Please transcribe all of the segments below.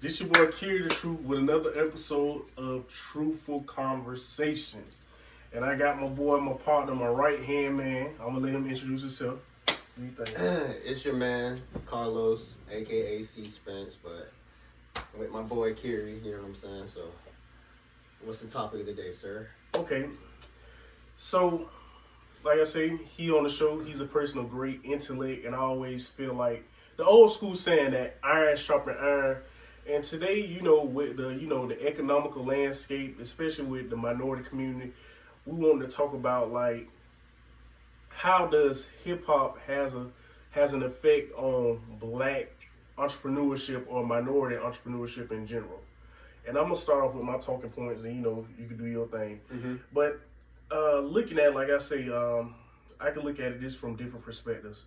This your boy Kiri the Truth with another episode of Truthful Conversations. And I got my boy, my partner, my right-hand man. I'm going to let him introduce himself. What do you think? It's your man, Carlos, a.k.a. C. Spence, but with my boy Kiri, you know what I'm saying? So, what's the topic of the day, sir? Okay. So, like I say, he on the show, he's a person of great intellect, and I always feel like the old school saying that iron sharpen iron. And today, with the economical landscape, especially with the minority community, we want to talk about like how does hip hop has an effect on black entrepreneurship or minority entrepreneurship in general. And I'm gonna start off with my talking points, and you can do your thing. Mm-hmm. But looking at, like I say, I can look at it just from different perspectives.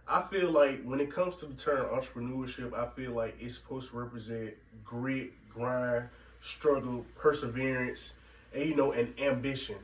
I feel like when it comes to the term entrepreneurship, I feel like it's supposed to represent grit, grind, struggle, perseverance, and ambition.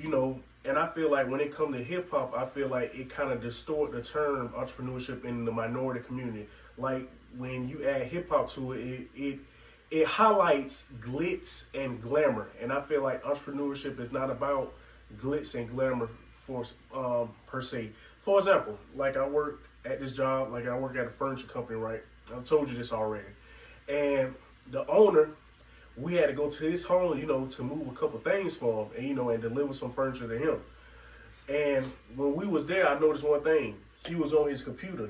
And I feel like when it comes to hip hop, I feel like it kind of distort the term entrepreneurship in the minority community. Like when you add hip hop to it highlights glitz and glamour. And I feel like entrepreneurship is not about glitz and glamour per se. For example, like I work at this job, like I work at a furniture company, right? I've told you this already. And the owner, we had to go to his home, to move a couple things for him, and deliver some furniture to him. And when we was there, I noticed one thing. He was on his computer,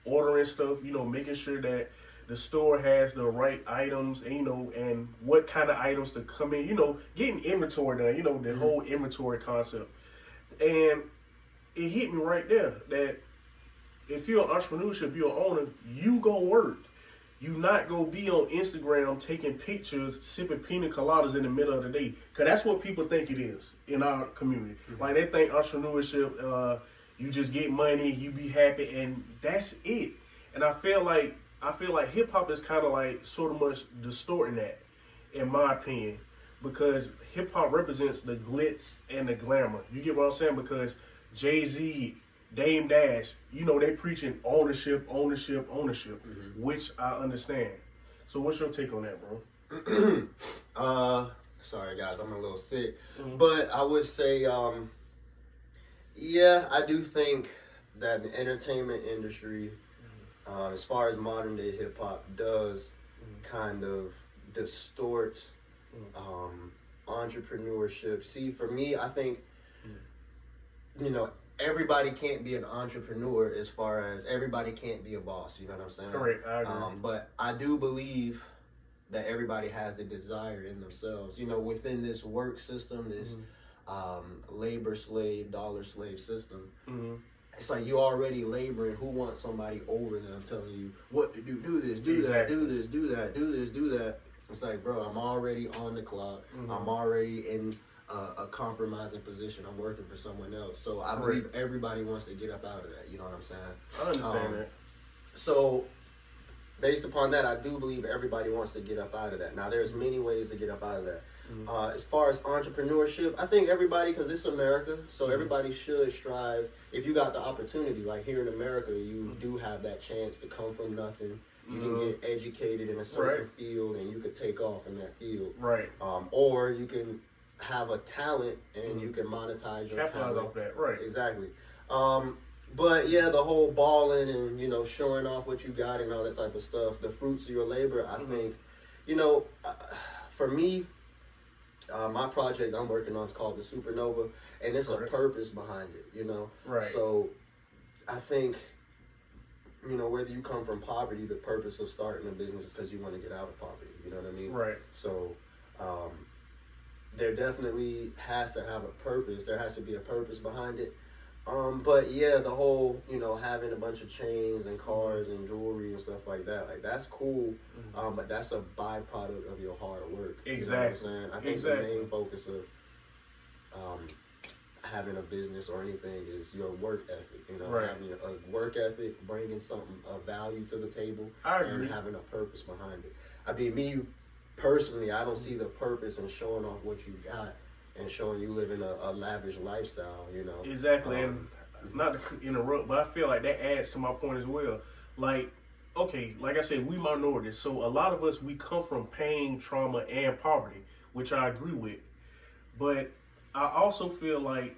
ordering stuff, making sure that the store has the right items, and what kind of items to come in, getting inventory done, the whole inventory concept. And it hit me right there that if you're an entrepreneurship, you're an owner, you go work. You not go be on Instagram taking pictures, sipping pina coladas in the middle of the day. Because that's what people think it is in our community. Mm-hmm. Like they think entrepreneurship, you just get money, you be happy, and that's it. And I feel like hip hop is kind of like sort of much distorting that, in my opinion. Because hip hop represents the glitz and the glamour. You get what I'm saying? Because Jay-Z, Dame Dash, they preaching ownership, which I understand. So what's your take on that, bro? Sorry guys, I'm a little sick. Mm-hmm. But I would say, yeah, I do think that the entertainment industry, as far as modern day hip hop does kind of distort entrepreneurship. See, for me, I think, everybody can't be an entrepreneur as far as everybody can't be a boss. You know what I'm saying? Correct, I agree. But I do believe that everybody has the desire in themselves. Within this work system, this labor slave, dollar slave system, it's like you already laboring. Who wants somebody over them telling you what to do? Do this, do that, do this, do that, do this, do that. It's like, bro, I'm already on the clock. I'm already in a compromising position. I'm working for someone else. So I believe everybody wants to get up out of that. You know what I'm saying? I understand that. So based upon that, I do believe everybody wants to get up out of that. Now, there's many ways to get up out of that. As far as entrepreneurship, I think everybody, because it's America, so everybody should strive. If you got the opportunity, like here in America, you do have that chance to come from nothing. You can get educated in a certain field, and you could take off in that field. Right. Or you can have a talent, and you can monetize your capitalize talent. Off that. Right. Exactly. But yeah, the whole balling and showing off what you got and all that type of stuff, the fruits of your labor. I think, for me, my project I'm working on is called the Supernova, and it's a purpose behind it. Right. So I think, whether you come from poverty, the purpose of starting a business is because you want to get out of poverty. You know what I mean? Right. So there definitely has to have a purpose. There has to be a purpose behind it. But yeah, the whole, having a bunch of chains and cars and jewelry and stuff like that, like that's cool. But that's a byproduct of your hard work. Exactly. You know what I'm saying? I think the main focus of having a business or anything is your work ethic. Having a work ethic, bringing something of value to the table, and having a purpose behind it. I mean, me personally, I don't see the purpose in showing off what you got and showing you living a lavish lifestyle. Exactly. And not to interrupt, but I feel like that adds to my point as well. Like, okay, like I said, we minorities, so a lot of us, we come from pain, trauma, and poverty, which I agree with. But I also feel like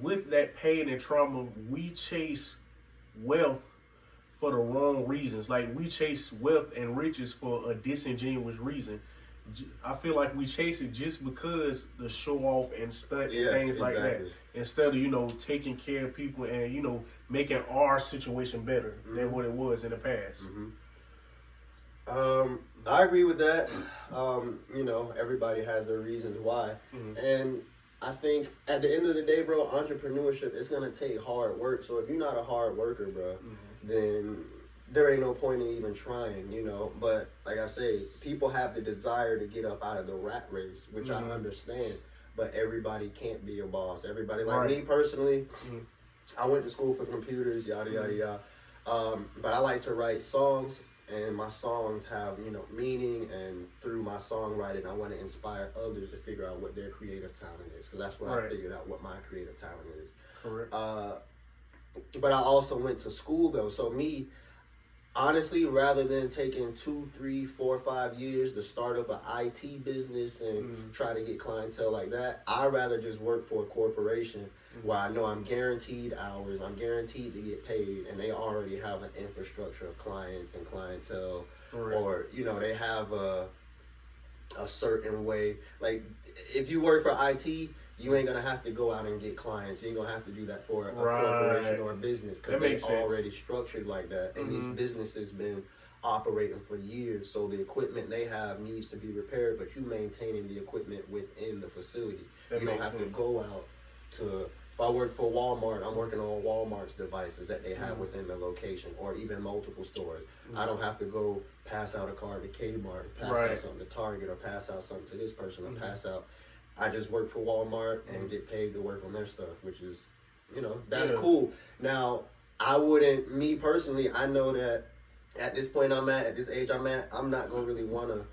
with that pain and trauma, we chase wealth for the wrong reasons. Like, we chase wealth and riches for a disingenuous reason. I feel like we chase it just because the show off and stunt and things like that, instead of, you know, taking care of people and, you know, making our situation better than what it was in the past. I agree with that. You know, everybody has their reasons why. And I think at the end of the day, bro, entrepreneurship is going to take hard work. So if you're not a hard worker, bro, then there ain't no point in even trying, you know. But like I say, people have the desire to get up out of the rat race, which I understand. But everybody can't be a boss. Everybody, like me personally, I went to school for computers, yada, yada, yada. But I like to write songs, and my songs have, you know, meaning. And through my songwriting, I want to inspire others to figure out what their creative talent is. Because that's what I figured out, what my creative talent is. Correct. But I also went to school, though. So me, honestly, rather than taking 2, 3, 4, 5 years to start up an IT business and try to get clientele like that, I'd rather just work for a corporation where I know I'm guaranteed hours, I'm guaranteed to get paid, and they already have an infrastructure of clients and clientele, or, you know, they have a certain way. Like, if you work for IT, you ain't gonna have to go out and get clients. You ain't gonna have to do that for a corporation or a business, because they're already structured like that. And these businesses been operating for years, so the equipment they have needs to be repaired, but you maintaining the equipment within the facility. You don't have to go out to. If I work for Walmart, I'm working on Walmart's devices that they have within the location, or even multiple stores. I don't have to go pass out a card to Kmart, pass out something to Target, or pass out something to this person, or pass out. I just work for Walmart and get paid to work on their stuff, which is, you know, that's cool. Now, I wouldn't, me personally, I know that at this point at this age I'm at, I'm not going to really want to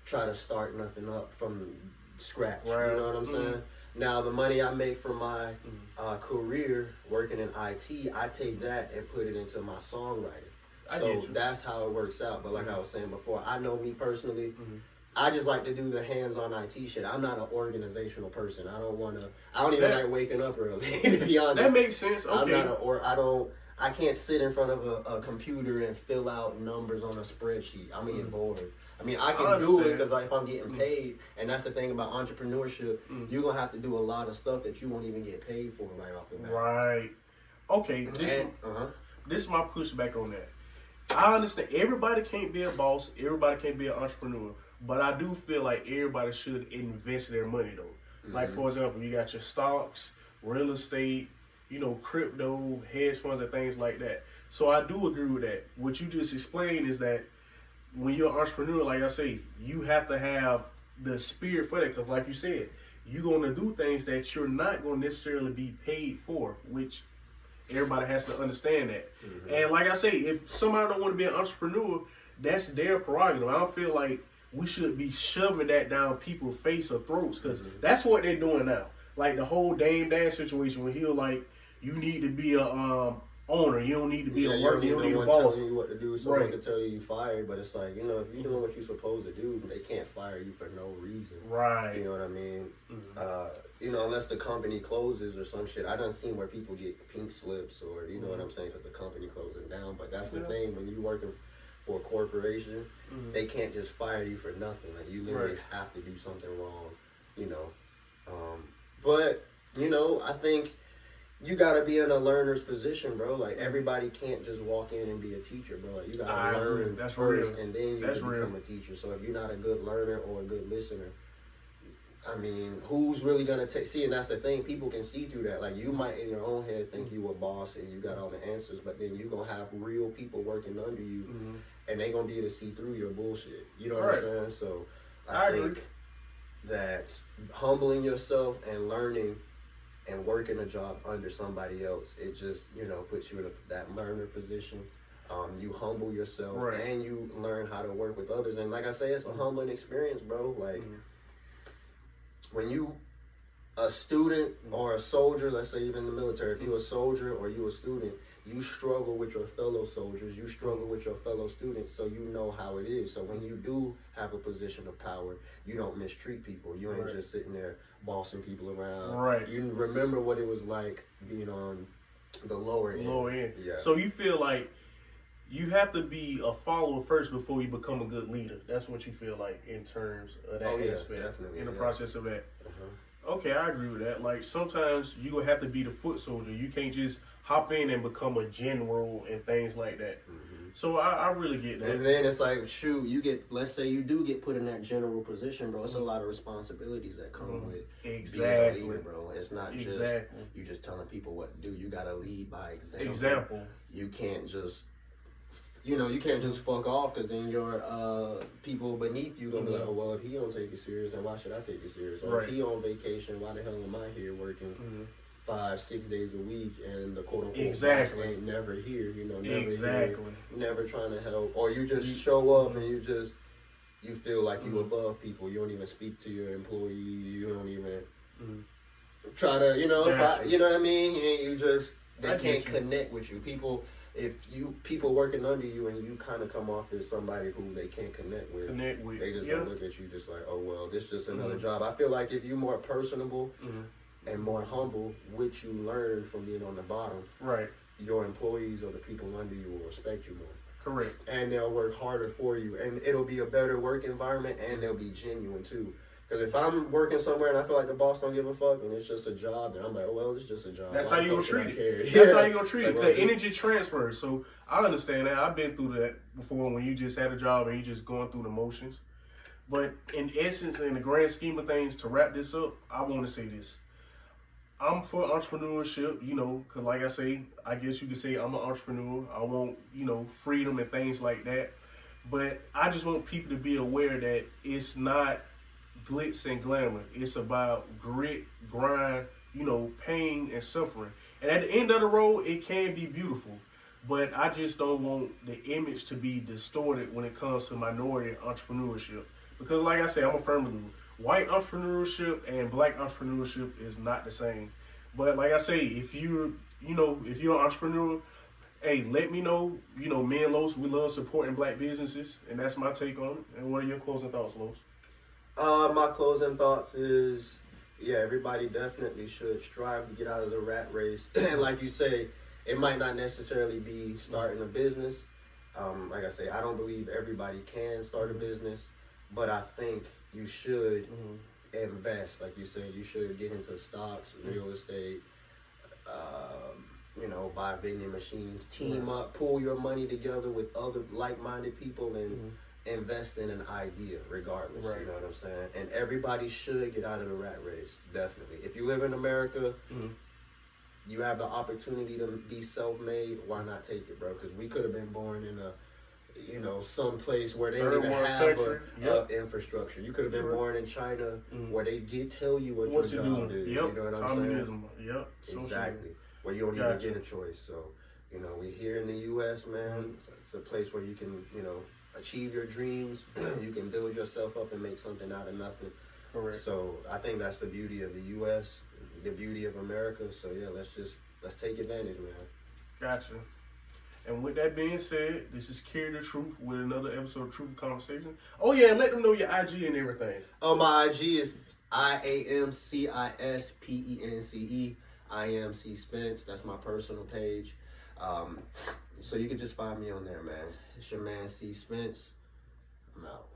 try to start nothing up from scratch. You know what I'm saying? Now, the money I make from my career working in IT, I take that and put it into my songwriting. So that's how it works out. But like I was saying before, I know me personally, I just like to do the hands-on IT shit. I'm not an organizational person. I don't even like waking up early, to be honest. That makes sense. Okay. I can't sit in front of a computer and fill out numbers on a spreadsheet. I'm gonna get bored. I mean, I can do it because if I'm getting paid, and that's the thing about entrepreneurship, you're gonna have to do a lot of stuff that you won't even get paid for right off the bat. Right. Okay. This is my pushback on that. I understand everybody can't be a boss, everybody can't be an entrepreneur, but I do feel like everybody should invest their money though. Like, for example, you got your stocks, real estate, you know, crypto, hedge funds, and things like that. So I do agree with that. What you just explained is that when you're an entrepreneur, like I say, you have to have the spirit for that, because like you said, you're going to do things that you're not going to necessarily be paid for, which everybody has to understand that. And like I say, if somebody don't want to be an entrepreneur, that's their prerogative. I don't feel like we should be shoving that down people's face or throats, because that's what they're doing now. Like the whole Dame Dash situation where he'll like, you need to be a owner. You don't need to be a worker. You don't need a boss. Telling you what to do, someone can tell you fired, but it's like, you know, if you're doing what you're supposed to do, they can't fire you for no reason. Right. You know what I mean? You know, unless the company closes or some shit. I done seen where people get pink slips, or you know what I'm saying, because the company closing down. But that's the thing, when you're working for a corporation, they can't just fire you for nothing. Like, you literally have to do something wrong, you know. But, you know, I think you gotta be in a learner's position, bro. Like, everybody can't just walk in and be a teacher, bro. Like, you gotta learn first, and then you can become a teacher. So if you're not a good learner or a good listener, I mean, who's really gonna see? And that's the thing, people can see through that. Like, you might in your own head think you a boss and you got all the answers, but then you're gonna have real people working under you, and they gonna be able to see through your bullshit. You know what I'm saying? So I think that humbling yourself and learning and working a job under somebody else, it just, you know, puts you in that learner position. You humble yourself and you learn how to work with others. And like I say, it's a humbling experience, bro. Like, when you a student or a soldier, let's say even in the military, if you're a soldier or you a student, you struggle with your fellow soldiers, you struggle with your fellow students, so you know how it is. So when you do have a position of power, you don't mistreat people. You ain't just sitting there bossing people around. Right. You remember what it was like being on the lower end. Yeah. So you feel like you have to be a follower first before you become a good leader. That's what you feel like in terms of that aspect. Definitely, in the process of that. Uh-huh. Okay, I agree with that. Like sometimes you gonna have to be the foot soldier. You can't just hop in and become a general and things like that. Mm-hmm. So I really get that. And then it's like, shoot, let's say you do get put in that general position, bro. It's a lot of responsibilities that come with being a leader, bro. It's not just you just telling people what to do. You gotta lead by example. You can't just fuck off, because then your people beneath you gonna be like, oh, well, if he don't take it serious, then why should I take it serious? Or if he on vacation, why the hell am I here working 5-6 days a week, and the quote unquote boss ain't never here, never here, never trying to help, or you just show up and you feel like you above people. You don't even speak to your employee. You don't even try to, you know what I mean? And they can't connect with you. People working under you and you kind of come off as somebody who they can't connect with. They just gonna look at you just like, oh, well, this is just another job. I feel like if you're more personable and more humble, which you learn from being on the bottom, your employees or the people under you will respect you more. Correct. And they'll work harder for you, and it'll be a better work environment, and they'll be genuine too. Because if I'm working somewhere and I feel like the boss don't give a fuck and it's just a job, then I'm like, oh, well, it's just a job. That's how you gonna treat it. That's how you gonna treat it. Because energy transfers. So I understand that. I've been through that before, when you just had a job and you just going through the motions. But in essence, in the grand scheme of things, to wrap this up, I want to say this. I'm for entrepreneurship, because like I say, I guess you could say I'm an entrepreneur. I want, freedom and things like that. But I just want people to be aware that it's not glitz and glamour. It's about grit, grind, pain and suffering. And at the end of the road, it can be beautiful. But I just don't want the image to be distorted when it comes to minority entrepreneurship. Because like I say, I'm a firm believer. White entrepreneurship and black entrepreneurship is not the same. But like I say, if you're an entrepreneur, hey, let me know. Me and Los, we love supporting black businesses, and that's my take on it. And what are your closing thoughts, Los? My closing thoughts is, everybody definitely should strive to get out of the rat race. And like you say, it might not necessarily be starting a business. Like I say, I don't believe everybody can start a business, but I think you should invest. Like you said, you should get into stocks, real estate, buy vending machines, team up, pull your money together with other like-minded people, and invest in an idea regardless. You know what I'm saying? And everybody should get out of the rat race, definitely. If you live in America, you have the opportunity to be self-made, why not take it, bro? Because we could have been born in a some place where they don't even have a infrastructure. You could have been born in China where they tell you what your job is. You know what I'm Communism. saying? Exactly. Where you don't even get a choice. So, we here in the U.S., man, it's a place where you can, achieve your dreams. You can build yourself up and make something out of nothing. Correct. So I think that's the beauty of the U.S., the beauty of America. So let's take advantage, man. Gotcha. And with that being said, this is Carry the Truth with another episode of Truth Conversation. Oh yeah, let them know your IG and everything. Oh, my IG is IAMCISPENCE. IMC Spence. That's my personal page. So you can just find me on there, man. It's your man C Spence. I'm out.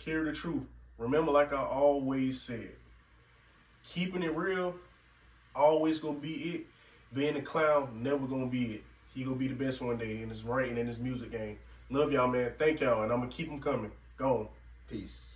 Carry the truth. Remember, like I always said, keeping it real, always gonna be it. Being a clown, never gonna be it. He gonna be the best one day in his writing and his music game. Love y'all, man. Thank y'all, and I'm gonna keep them coming. Go on. Peace.